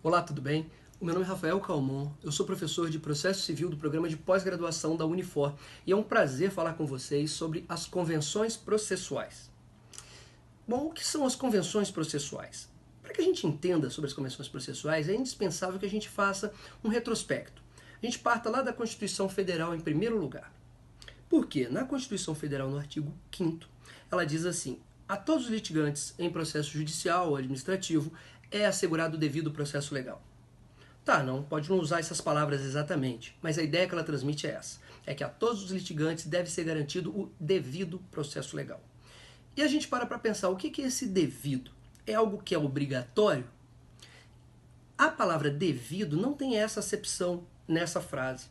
Olá, tudo bem? O meu nome é Rafael Calmon, eu sou professor de Processo Civil do programa de pós-graduação da Unifor e é um prazer falar com vocês sobre as convenções processuais. Bom, o que são as convenções processuais? Para que a gente entenda sobre as convenções processuais, é indispensável que a gente faça um retrospecto. A gente parta lá da Constituição Federal em primeiro lugar. Por quê? Na Constituição Federal, no artigo 5º, ela diz assim: a todos os litigantes em processo judicial ou administrativo é assegurado o devido processo legal. Tá, não pode não usar essas palavras exatamente, mas a ideia que ela transmite é essa: é que a todos os litigantes deve ser garantido o devido processo legal. E a gente para pensar, o que é esse devido? É algo que é obrigatório? A palavra devido não tem essa acepção nessa frase.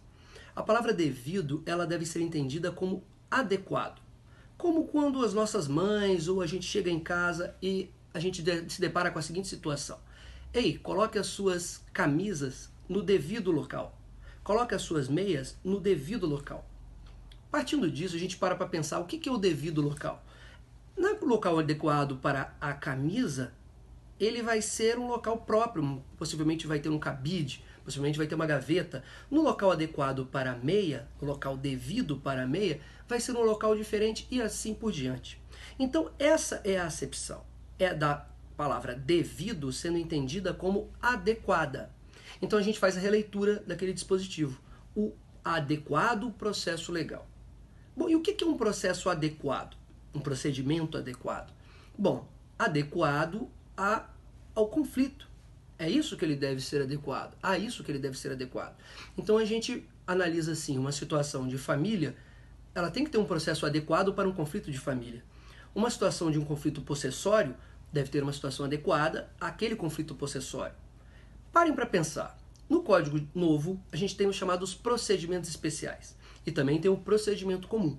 A palavra devido, ela deve ser entendida como adequado. Como quando as nossas mães ou a gente chega em casa e a gente se depara com a seguinte situação: ei, coloque as suas camisas no devido local. Coloque as suas meias no devido local. Partindo disso, a gente para pensar o que é o devido local. No local adequado para a camisa, ele vai ser um local próprio, possivelmente vai ter um cabide, possivelmente vai ter uma gaveta. No local adequado para a meia, no local devido para a meia, vai ser um local diferente e assim por diante. Então essa é a acepção, é da palavra devido sendo entendida como adequada. Então a gente faz a releitura daquele dispositivo, o adequado processo legal. Bom, e o que é um processo adequado? Um procedimento adequado? Bom, adequado ao conflito. É isso que ele deve ser adequado. A isso que ele deve ser adequado. Então a gente analisa assim, uma situação de família, ela tem que ter um processo adequado para um conflito de família. Uma situação de um conflito possessório deve ter uma situação adequada àquele conflito possessório. Parem para pensar. No Código Novo, a gente tem os chamados procedimentos especiais e também tem o procedimento comum.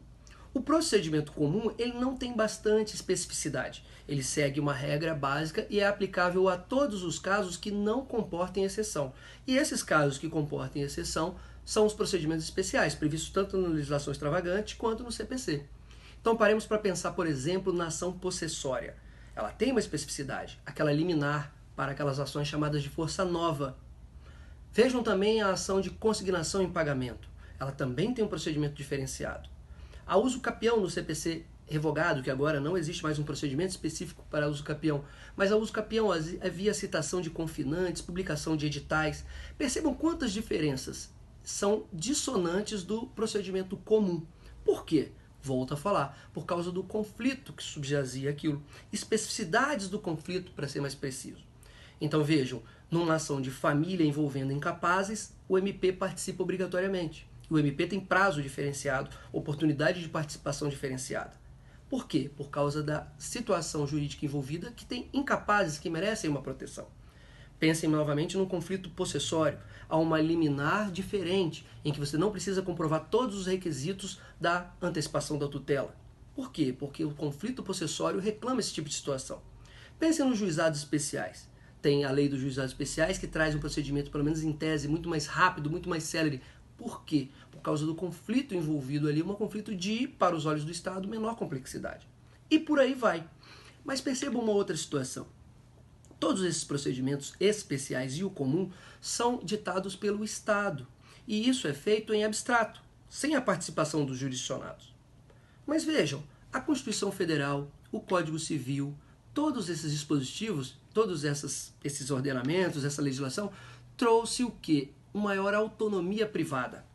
O procedimento comum, ele não tem bastante especificidade. Ele segue uma regra básica e é aplicável a todos os casos que não comportem exceção. E esses casos que comportem exceção são os procedimentos especiais, previstos tanto na legislação extravagante quanto no CPC. Então paremos para pensar, por exemplo, na ação possessória. Ela tem uma especificidade, aquela liminar para aquelas ações chamadas de força nova. Vejam também a ação de consignação em pagamento. Ela também tem um procedimento diferenciado. A uso capião no CPC revogado, que agora não existe mais um procedimento específico para uso capião, mas a uso capião havia citação de confinantes, publicação de editais. Percebam quantas diferenças são dissonantes do procedimento comum. Por quê? Volto a falar, por causa do conflito que subjazia aquilo. Especificidades do conflito, para ser mais preciso. Então vejam, numa ação de família envolvendo incapazes, o MP participa obrigatoriamente. O MP tem prazo diferenciado, oportunidade de participação diferenciada. Por quê? Por causa da situação jurídica envolvida que tem incapazes que merecem uma proteção. Pensem novamente num conflito possessório. Há uma liminar diferente, em que você não precisa comprovar todos os requisitos da antecipação da tutela. Por quê? Porque o conflito possessório reclama esse tipo de situação. Pensem nos juizados especiais. Tem a lei dos juizados especiais que traz um procedimento, pelo menos em tese, muito mais rápido, muito mais célere. Por quê? Por causa do conflito envolvido ali, um conflito de, para os olhos do Estado, menor complexidade. E por aí vai. Mas percebam uma outra situação. Todos esses procedimentos especiais e o comum são ditados pelo Estado. E isso é feito em abstrato, sem a participação dos jurisdicionados. Mas vejam, a Constituição Federal, o Código Civil, todos esses dispositivos, todos esses ordenamentos, essa legislação, trouxe o quê? Uma maior autonomia privada.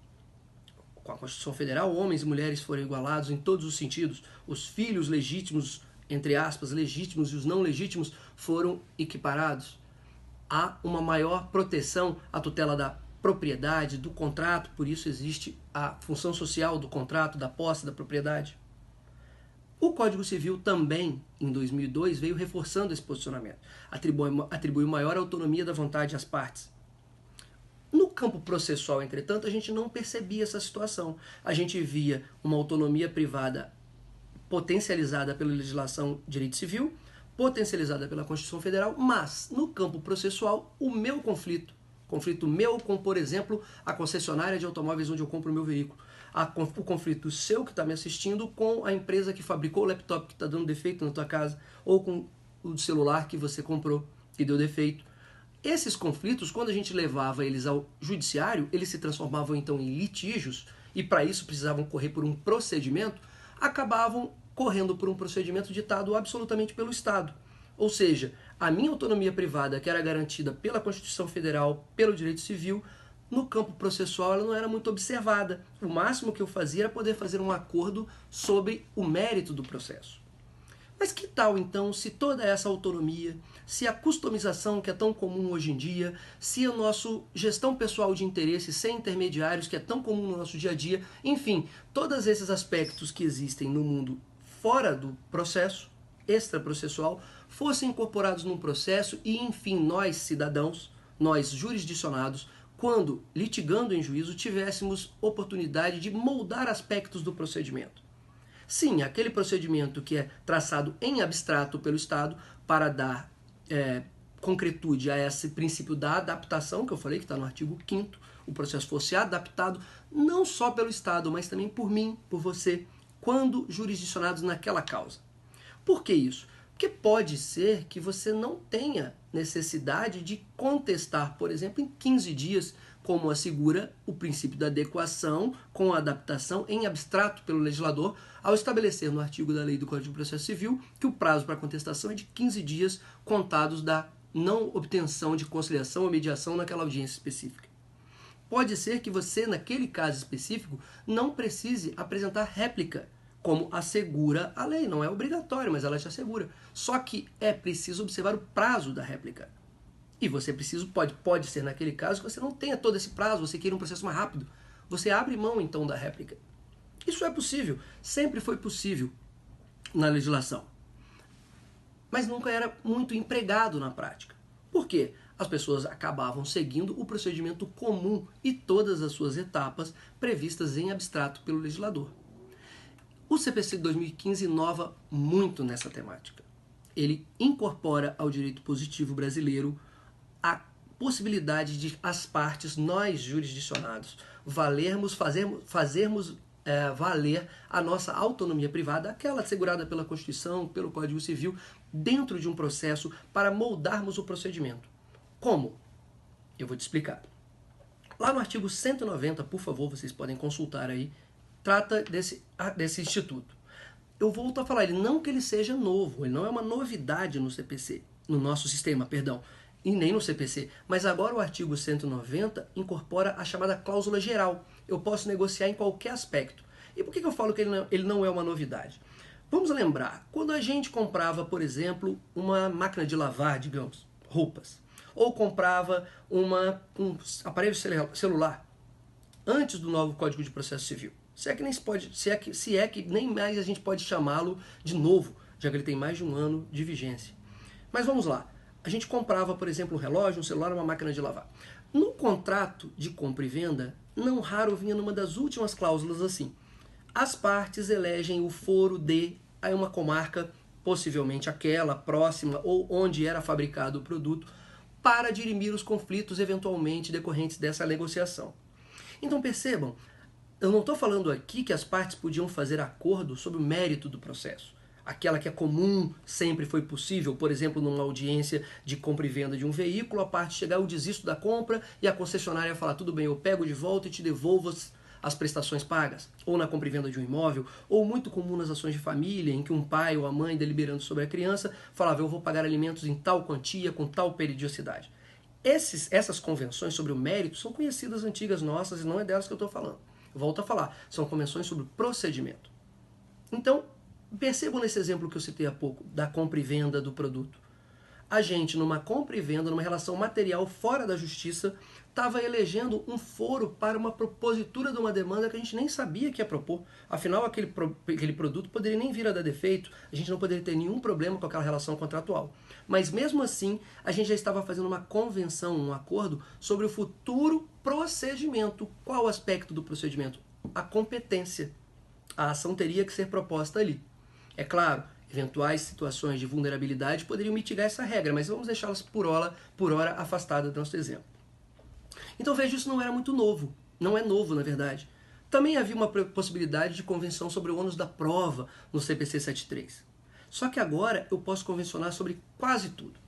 Com a Constituição Federal, homens e mulheres foram igualados em todos os sentidos. Os filhos legítimos, entre aspas, legítimos e os não legítimos foram equiparados. Há uma maior proteção à tutela da propriedade, do contrato, por isso existe a função social do contrato, da posse, da propriedade. O Código Civil também, em 2002, veio reforçando esse posicionamento. Atribuiu maior autonomia da vontade às partes. No campo processual, entretanto, a gente não percebia essa situação. A gente via uma autonomia privada potencializada pela legislação de direito civil, potencializada pela Constituição Federal, mas no campo processual, o meu conflito meu com, por exemplo, a concessionária de automóveis onde eu compro o meu veículo, o conflito seu que está me assistindo com a empresa que fabricou o laptop que está dando defeito na tua casa, ou com o celular que você comprou e deu defeito. Esses conflitos, quando a gente levava eles ao judiciário, eles se transformavam então em litígios, e para isso precisavam correr por um procedimento, acabavam correndo por um procedimento ditado absolutamente pelo Estado. Ou seja, a minha autonomia privada, que era garantida pela Constituição Federal, pelo direito civil, no campo processual ela não era muito observada. O máximo que eu fazia era poder fazer um acordo sobre o mérito do processo. Mas que tal então se toda essa autonomia, se a customização que é tão comum hoje em dia, se a nossa gestão pessoal de interesse sem intermediários que é tão comum no nosso dia a dia, enfim, todos esses aspectos que existem no mundo fora do processo, extraprocessual, fossem incorporados num processo e, enfim, nós cidadãos, nós jurisdicionados, quando litigando em juízo, tivéssemos oportunidade de moldar aspectos do procedimento. Sim, aquele procedimento que é traçado em abstrato pelo Estado para dar concretude a esse princípio da adaptação, que eu falei que está no artigo 5º, o processo fosse adaptado não só pelo Estado, mas também por mim, por você, quando jurisdicionados naquela causa. Por que isso? Porque pode ser que você não tenha necessidade de contestar, por exemplo, em 15 dias, como assegura o princípio da adequação com a adaptação em abstrato pelo legislador, ao estabelecer no artigo da Lei do Código de Processo Civil que o prazo para contestação é de 15 dias contados da não obtenção de conciliação ou mediação naquela audiência específica. Pode ser que você, naquele caso específico, não precise apresentar réplica, como assegura a lei. Não é obrigatório, mas ela te assegura. Só que é preciso observar o prazo da réplica. E você pode ser naquele caso que você não tenha todo esse prazo, você queira um processo mais rápido. Você abre mão então da réplica. Isso é possível, sempre foi possível na legislação. Mas nunca era muito empregado na prática. Por quê? As pessoas acabavam seguindo o procedimento comum e todas as suas etapas previstas em abstrato pelo legislador. O CPC de 2015 inova muito nessa temática. Ele incorpora ao direito positivo brasileiro a possibilidade de as partes, nós jurisdicionados, fazermos valer a nossa autonomia privada, aquela assegurada pela Constituição, pelo Código Civil, dentro de um processo para moldarmos o procedimento. Como? Eu vou te explicar. Lá no artigo 190, por favor, vocês podem consultar aí, trata desse instituto. Eu volto a falar, não que ele seja novo, ele não é uma novidade no CPC, no nosso sistema, perdão, e nem no CPC, mas agora o artigo 190 incorpora a chamada cláusula geral. Eu posso negociar em qualquer aspecto. E por que eu falo que ele não é uma novidade? Vamos lembrar, quando a gente comprava, por exemplo, uma máquina de lavar, digamos, roupas, ou comprava um aparelho celular, antes do novo Código de Processo Civil, se é que nem mais a gente pode chamá-lo de novo, já que ele tem mais de um ano de vigência. Mas vamos lá. A gente comprava, por exemplo, um relógio, um celular, uma máquina de lavar. No contrato de compra e venda, não raro vinha numa das últimas cláusulas assim: as partes elegem o foro de uma comarca, possivelmente aquela próxima ou onde era fabricado o produto, para dirimir os conflitos eventualmente decorrentes dessa negociação. Então percebam, eu não estou falando aqui que as partes podiam fazer acordo sobre o mérito do processo. Aquela que é comum, sempre foi possível, por exemplo, numa audiência de compra e venda de um veículo, a parte chegar, eu desisto da compra e a concessionária falar, tudo bem, eu pego de volta e te devolvo as prestações pagas. Ou na compra e venda de um imóvel, ou muito comum nas ações de família, em que um pai ou a mãe, deliberando sobre a criança, falava, eu vou pagar alimentos em tal quantia, com tal periodicidade. Essas convenções sobre o mérito são conhecidas antigas nossas e não é delas que eu estou falando. Volto a falar, são convenções sobre o procedimento. Então, percebam nesse exemplo que eu citei há pouco, da compra e venda do produto. A gente, numa compra e venda, numa relação material fora da justiça, estava elegendo um foro para uma propositura de uma demanda que a gente nem sabia que ia propor. Afinal, aquele produto poderia nem vir a dar defeito, a gente não poderia ter nenhum problema com aquela relação contratual. Mas mesmo assim, a gente já estava fazendo uma convenção, um acordo sobre o futuro procedimento. Qual o aspecto do procedimento? A competência. A ação teria que ser proposta ali. É claro, eventuais situações de vulnerabilidade poderiam mitigar essa regra, mas vamos deixá-las por hora afastadas do nosso exemplo. Então veja, isso não era muito novo, não é novo na verdade. Também havia uma possibilidade de convenção sobre o ônus da prova no CPC 73. Só que agora eu posso convencionar sobre quase tudo.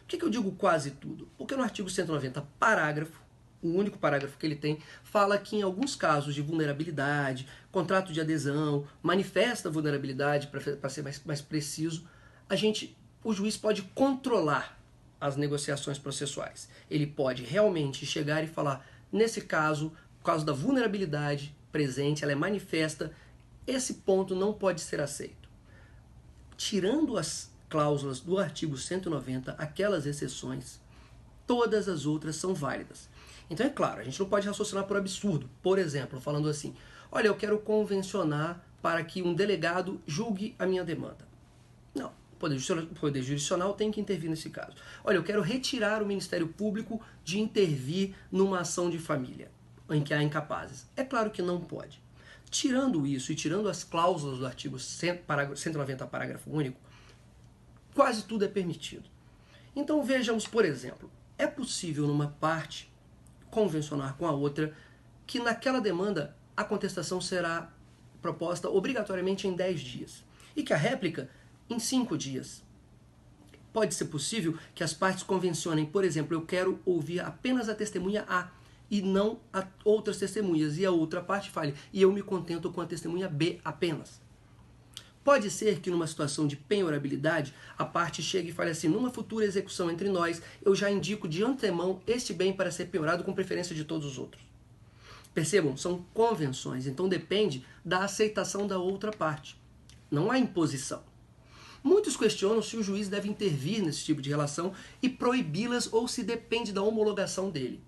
Por que eu digo quase tudo? Porque no artigo 190, parágrafo, o único parágrafo que ele tem, fala que em alguns casos de vulnerabilidade, contrato de adesão, manifesta vulnerabilidade, para ser mais preciso, o juiz pode controlar as negociações processuais. Ele pode realmente chegar e falar, nesse caso, por causa da vulnerabilidade presente, ela é manifesta, esse ponto não pode ser aceito. Tirando as cláusulas do artigo 190, aquelas exceções, todas as outras são válidas. Então é claro, a gente não pode raciocinar por absurdo. Por exemplo, falando assim, olha, eu quero convencionar para que um delegado julgue a minha demanda. Não, o Poder Jurisdicional tem que intervir nesse caso. Olha, eu quero retirar o Ministério Público de intervir numa ação de família em que há incapazes. É claro que não pode. Tirando isso e tirando as cláusulas do artigo 190, parágrafo único, quase tudo é permitido. Então vejamos, por exemplo, é possível numa parte convencionar com a outra que naquela demanda a contestação será proposta obrigatoriamente em 10 dias e que a réplica em 5 dias. Pode ser possível que as partes convencionem, por exemplo, eu quero ouvir apenas a testemunha A e não a outras testemunhas, e a outra parte fale, e eu me contento com a testemunha B apenas. Pode ser que numa situação de penhorabilidade, a parte chegue e fale assim, numa futura execução entre nós, eu já indico de antemão este bem para ser penhorado com preferência de todos os outros. Percebam, são convenções, então depende da aceitação da outra parte. Não há imposição. Muitos questionam se o juiz deve intervir nesse tipo de relação e proibi-las ou se depende da homologação dele.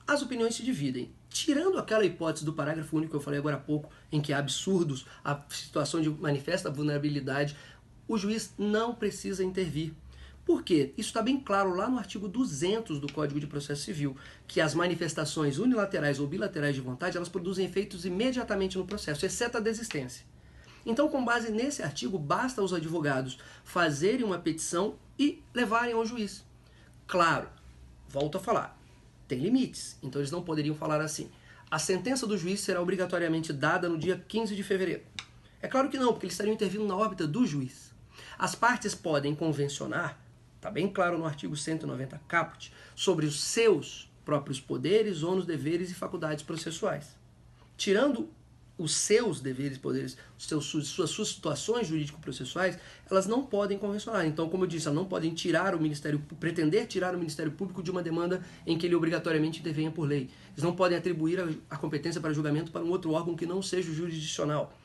As opiniões se dividem. Tirando aquela hipótese do parágrafo único que eu falei agora há pouco, em que há absurdos, a situação de manifesta vulnerabilidade, o juiz não precisa intervir. Por quê? Isso está bem claro lá no artigo 200 do Código de Processo Civil, que as manifestações unilaterais ou bilaterais de vontade, elas produzem efeitos imediatamente no processo, exceto a desistência. Então, com base nesse artigo, basta os advogados fazerem uma petição e levarem ao juiz. Claro, volto a falar, tem limites, então eles não poderiam falar assim. A sentença do juiz será obrigatoriamente dada no dia 15 de fevereiro. É claro que não, porque eles estariam intervindo na órbita do juiz. As partes podem convencionar, está bem claro no artigo 190 caput, sobre os seus próprios poderes, ônus, deveres e faculdades processuais. Tirando os seus deveres, poderes, suas situações jurídico-processuais, elas não podem convencionar. Então, como eu disse, elas não podem pretender tirar o Ministério Público de uma demanda em que ele obrigatoriamente intervenha por lei. Eles não podem atribuir a competência para julgamento para um outro órgão que não seja o jurisdicional.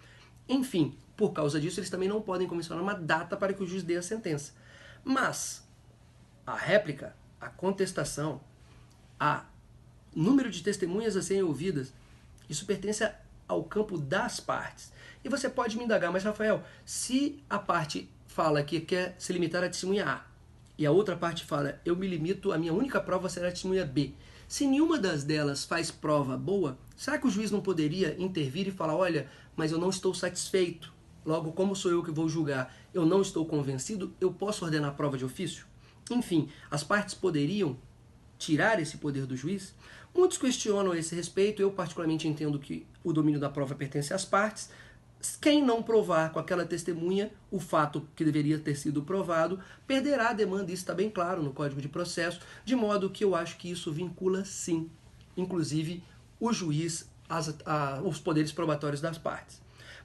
Enfim, por causa disso, eles também não podem convencionar uma data para que o juiz dê a sentença. Mas a réplica, a contestação, a número de testemunhas a serem ouvidas, isso pertence ao campo das partes. E você pode me indagar, mas Rafael, se a parte fala que quer se limitar à testemunha A e a outra parte fala, eu me limito, a minha única prova será a testemunha B. Se nenhuma delas faz prova boa, será que o juiz não poderia intervir e falar, olha, mas eu não estou satisfeito, logo como sou eu que vou julgar, eu não estou convencido, eu posso ordenar a prova de ofício? Enfim, as partes poderiam tirar esse poder do juiz? Muitos questionam a esse respeito, eu particularmente entendo que o domínio da prova pertence às partes. Quem não provar com aquela testemunha o fato que deveria ter sido provado, perderá a demanda, isso está bem claro no Código de Processo, de modo que eu acho que isso vincula sim, inclusive o juiz, os poderes probatórios das partes.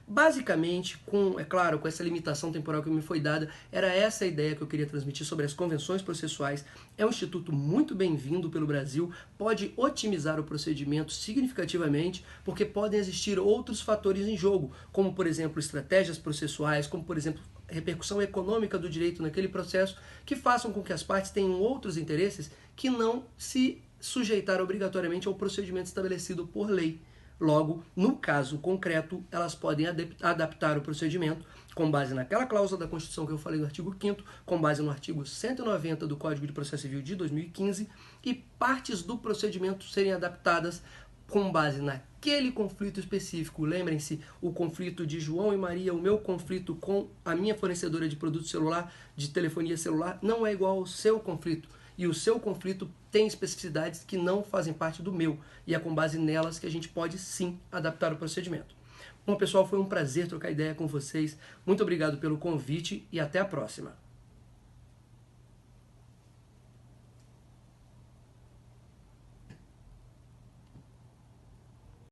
Basicamente, é claro, com essa limitação temporal que me foi dada, era essa a ideia que eu queria transmitir sobre as convenções processuais. É um instituto muito bem-vindo pelo Brasil, pode otimizar o procedimento significativamente, porque podem existir outros fatores em jogo, como, por exemplo, estratégias processuais, como, por exemplo, repercussão econômica do direito naquele processo, que façam com que as partes tenham outros interesses que não se sujeitar obrigatoriamente ao procedimento estabelecido por lei. Logo, no caso concreto, elas podem adaptar o procedimento com base naquela cláusula da Constituição que eu falei no artigo 5º, com base no artigo 190 do Código de Processo Civil de 2015, e partes do procedimento serem adaptadas com base naquele conflito específico. Lembrem-se, o conflito de João e Maria, o meu conflito com a minha fornecedora de produto celular, de telefonia celular, não é igual ao seu conflito. E o seu conflito tem especificidades que não fazem parte do meu. E é com base nelas que a gente pode sim adaptar o procedimento. Bom, pessoal, foi um prazer trocar ideia com vocês. Muito obrigado pelo convite e até a próxima.